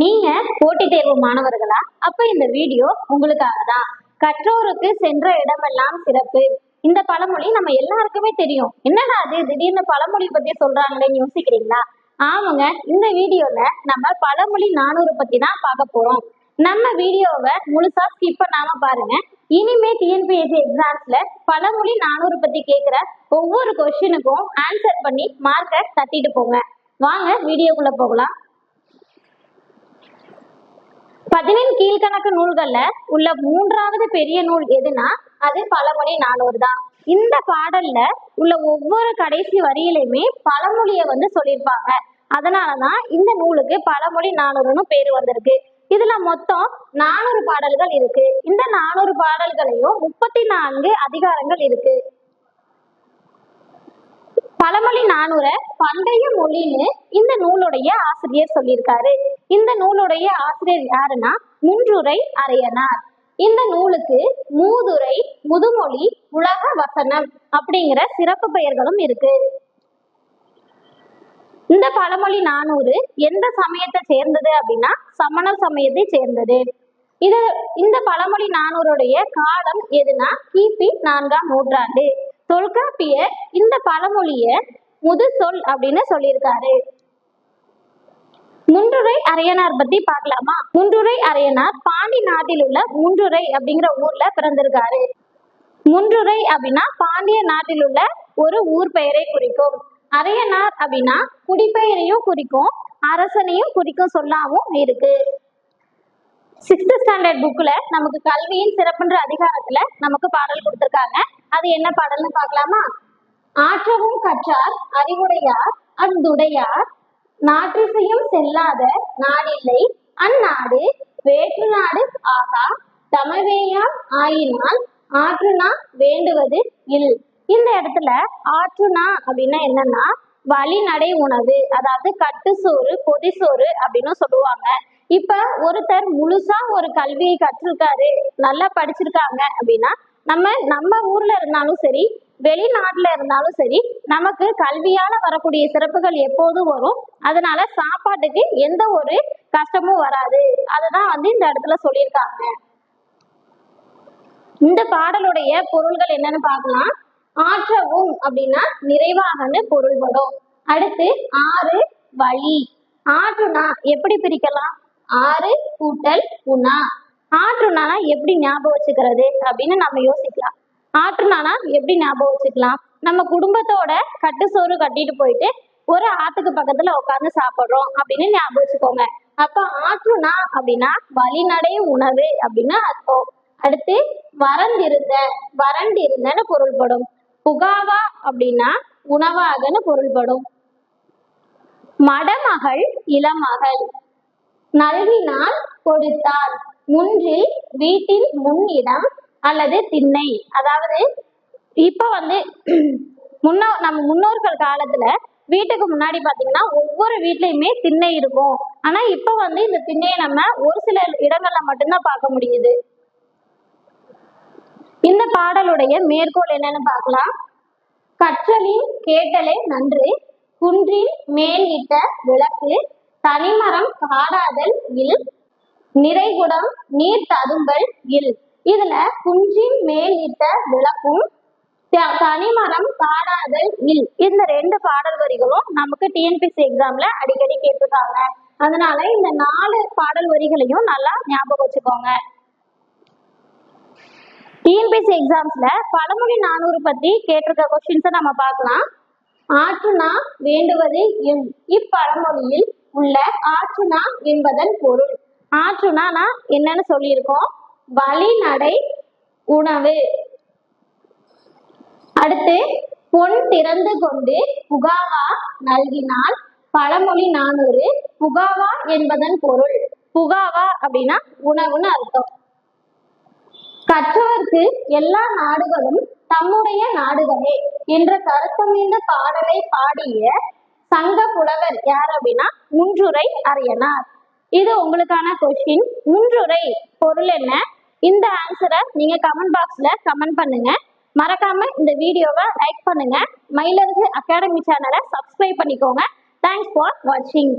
நீங்க போட்டித் தேர்வு மாணவர்களா? அப்ப இந்த வீடியோ உங்களுக்காக தான். கற்றோருக்கு சென்ற இடமெல்லாம் சிறப்பு. இந்த பழமொழி நம்ம எல்லாருக்குமே தெரியும். என்னடா அது திடீர்னு பழமொழி பத்தி சொல்றாங்களேன்னு யோசிக்கிறீங்களா? ஆமாங்க, இந்த வீடியோல நம்ம பழமொழி 400 பத்தி தான் பார்க்க போறோம். நம்ம வீடியோவை முழுசா ஸ்கிப் பண்ணாம பாருங்க. இனிமே டிஎன்பிஎஸ்சி எக்ஸாம்ஸ்ல பழமொழி 400 பத்தி கேட்கிற ஒவ்வொரு கொஸ்டினுக்கும் ஆன்சர் பண்ணி மார்க்கை தட்டிட்டு போங்க. வாங்க வீடியோக்குள்ள போகலாம். 15 கீழ்கணக்கு நூல்கள்ல உள்ள 3வது பெரிய நூல் எதுனா அது பழமொழி 400 தான். இந்த பாடல்ல உள்ள ஒவ்வொரு கடைசி வரியிலுமே பழமொழிய சொல்லியிருப்பாங்க. அதனாலதான் இந்த நூலுக்கு பழமொழி 400ன்னு பேரு வந்திருக்கு. இதுல மொத்தம் 400 பாடல்கள் இருக்கு. இந்த 400 பாடல்களையும் 34 அதிகாரங்கள் இருக்கு. பழமொழி 400 பண்டைய மொழின்னு இந்த நூலுடைய ஆசிரியர் சொல்லியிருக்காரு. இந்த நூலுடைய ஆசிரியர் யாருன்னா முன்றுரை அரையனார். இந்த நூலுக்கு மூதுரை, முதுமொழி, உலக வசனம் அப்படிங்கிற சிறப்பு பெயர்களும் இருக்கு. இந்த பழமொழி 400 எந்த சமயத்தை சேர்ந்தது அப்படின்னா சமண சமயத்தை சேர்ந்தது. இந்த பழமொழி 400 காலம் எதுனா கிபி 4ஆம் நூற்றாண்டு. தொல்காப்பியர் இந்த பழமொழிய முது சொல் அப்படின்னு சொல்லியிருக்காரு. முன்றுரை அரையனார் பத்தி பார்க்கலாமா? முன்றுரை அரையனார் பாண்டி நாட்டில் உள்ள முன்றுரை அப்படிங்கிற ஊர்ல பிறந்திருக்காரு. முன்றுரை அப்படின்னா பாண்டிய நாட்டில் உள்ள ஒரு ஊர் பெயரை குறிக்கும். அரையனார் அப்படின்னா குடிப்பெயரையும் குறிக்கும், அரசனையும் குறிக்கும் சொல்லாவும் இருக்கு. 6th ஸ்டாண்டர்ட் புக்ல நமக்கு கல்வியின் சிறப்புன்ற அதிகாரத்துல நமக்கு பாடல் கொடுத்திருக்காங்க. அது என்ன பாடல்னு பார்க்கலாமா? ஆற்றவும் கற்றார் அறிவுடையார் அந்துடையார் நாற்றிசையும் செல்லாத நாடில்லை அந்நாடு வேற்று நாடு ஆகா தமிழ்வேயாம் ஆயினால் ஆற்றுனா வேண்டுவது இல். இந்த இடத்துல ஆற்றுனா அப்படின்னா என்னன்னா வழிநடை உணவு, அதாவது கட்டுசோறு பொதிசோறு அப்படின்னு சொல்லுவாங்க. இப்ப ஒருத்தர் முழுசா ஒரு கல்வியை கற்றிருக்காரு, நல்லா படிச்சிருக்காங்க அப்படின்னா நம்ம ஊர்ல இருந்தாலும் சரி, வெளிநாட்டுல இருந்தாலும் சரி, நமக்கு கல்வியால வரக்கூடிய சிறப்புகள் எப்போதும் வரும். அதனால சாப்பாட்டுக்கு எந்த ஒரு கஷ்டமும் வராது. அதுதான் இந்த இடத்துல சொல்லியிருக்காங்க. இந்த பாடலுடைய பொருள்கள் என்னன்னு பார்க்கலாம். ஆற்றவும் அப்படின்னா நிறைவாகன்னு பொருள்படும். அடுத்து ஆறு வழி. ஆற்றுனா எப்படி பிரிக்கலாம்? ஆறு கூட்டல் உணா. ஆற்றுனானா எப்படி ஞாபகம் வச்சுக்கிறது அப்படின்னு நம்ம யோசிக்கலாம். ஆற்றுனானா எப்படி ஞாபகம் வச்சுக்கலாம்? நம்ம குடும்பத்தோட கட்டு சோறு கட்டிட்டு போயிட்டு ஒரு ஆத்துக்கு பக்கத்துல உட்கார்ந்து சாப்பிடுறோம் அப்படின்னு ஞாபகம் வச்சுக்கோங்க. அப்ப ஆற்றுனா அப்படின்னா வழிநடை உணவு அப்படின்னு அர்த்தம். அடுத்து வறண்டிருந்தன்னு பொருள்படும். புகாவா அப்படின்னா உணவாகன்னு பொருள்படும். மடமகள் இளமகள். நல்கினால் கொடுத்தால். முன்றில் வீட்டின் முன்னிடம் அல்லது திண்ணை. அதாவது இப்ப நம்ம முன்னோர்கள் காலத்துல வீட்டுக்கு முன்னாடி பாத்தீங்கன்னா ஒவ்வொரு வீட்லயுமே திண்ணை இருக்கும். ஆனா இப்ப இந்த திண்ணையை நம்ம ஒரு சில இடங்கள்ல மட்டும்தான் பார்க்க முடியுது. இந்த பாடலுடைய மேற்கோள் என்னன்னு பார்க்கலாம். கற்றலின் கேட்டலே நன்று, குன்றின் மேல் இட்ட விளக்கு, தனிமரம் காடாதல் இல், நிறைகுடம் நீர் ததும்பல் இல். இதுல குன்றின் மேல் இட்ட விளக்கும் தனிமரம் காடாதல் இல் இந்த 2 பாடல் வரிகளும் நமக்கு டிஎன்பிஎஸ்சி எக்ஸாம்ல அடிக்கடி கேட்டிருக்காங்க. அதனால இந்த 4 பாடல் வரிகளையும் நல்லா ஞாபகம் வச்சுக்கோங்க. டிஎன்பிஎஸ்சி எக்ஸாம்ஸ்ல பழமொழி 400 பத்தி கேட்டிருக்க கொஸ்டின்ஸை நம்ம பார்க்கலாம். ஆற்றுனா வேண்டுவது இல். இப்பழமொழியில் உள்ள ஆற்றுனா என்பதன் பொருள். ஆற்றுனா என்னன்னு சொல்லியிருக்கோம். வழிநடை உணவு. அடுத்து பொன் திறந்து கொண்டு புகாவா நல்கினால். பழமொழி 400 புகாவா என்பதன் பொருள். புகாவா அப்படின்னா உணவுன்னு அர்த்தம். கற்றவர்க்கு எல்லா நாடுகளும் தம்முடைய நாடுகளே என்ற கருத்தமைந்த பாடலை பாடிய சங்க புலவர் யார் அப்படின்னா முன்றுரை அரையனார். இது உங்களுக்கான கொஸ்டின். முன்றுரை பொருள் என்ன? இந்த ஆன்சரை நீங்க கமெண்ட் பாக்ஸ்ல கமெண்ட் பண்ணுங்க. மறக்காம இந்த வீடியோவை லைக் பண்ணுங்க. மயிலழகு அகாடமி சேனலை சப்ஸ்கிரைப் பண்ணிக்கோங்க. தேங்க்ஸ் ஃபார் வாட்சிங்.